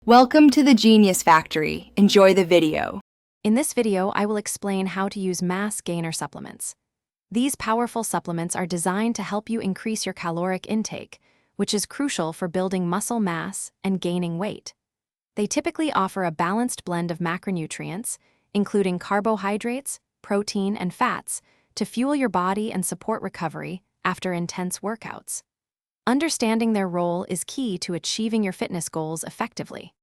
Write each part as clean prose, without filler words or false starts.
Welcome to the Genius Factory. Enjoy the video. In this video, I will explain how to use mass gainer supplements. These powerful supplements are designed to help you increase your caloric intake, which is crucial for building muscle mass and gaining weight. They typically offer a balanced blend of macronutrients, including carbohydrates, protein, and fats, to fuel your body and support recovery after intense workouts. Understanding their role is key to achieving your fitness goals effectively.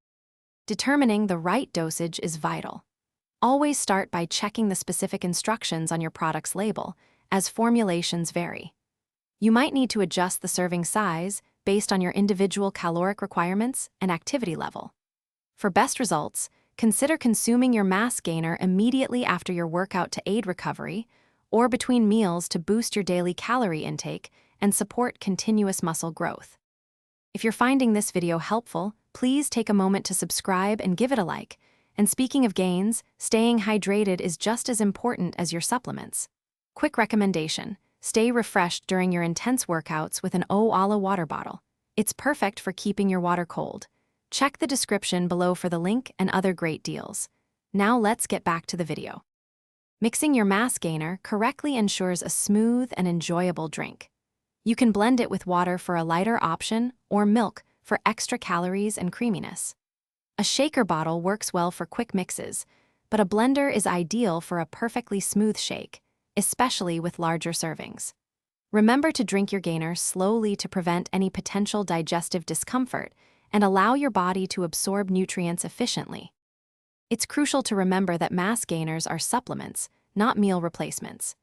Determining the right dosage is vital. Always start by checking the specific instructions on your product's label, as formulations vary. You might need to adjust the serving size based on your individual caloric requirements and activity level. For best results, consider consuming your mass gainer immediately after your workout to aid recovery, or between meals to boost your daily calorie intake and support continuous muscle growth. If you're finding this video helpful, please take a moment to subscribe and give it a like. And speaking of gains, staying hydrated is just as important as your supplements. Quick recommendation: stay refreshed during your intense workouts with an Oala water bottle. It's perfect for keeping your water cold. Check the description below for the link and other great deals. Now let's get back to the video. Mixing your mass gainer correctly ensures a smooth and enjoyable drink. You can blend it with water for a lighter option or milk for extra calories and creaminess. A shaker bottle works well for quick mixes, but a blender is ideal for a perfectly smooth shake, especially with larger servings. Remember to drink your gainer slowly to prevent any potential digestive discomfort and allow your body to absorb nutrients efficiently. It's crucial to remember that mass gainers are supplements, not meal replacements.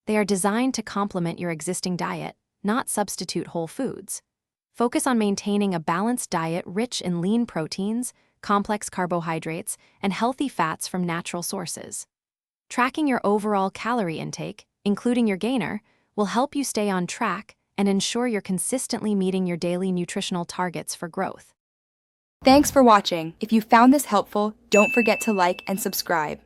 They are designed to complement your existing diet, not substitute whole foods. Focus on maintaining a balanced diet rich in lean proteins, complex carbohydrates, and healthy fats from natural sources. Tracking your overall calorie intake, including your gainer, will help you stay on track and ensure you're consistently meeting your daily nutritional targets for growth. Thanks for watching. If you found this helpful, don't forget to like and subscribe.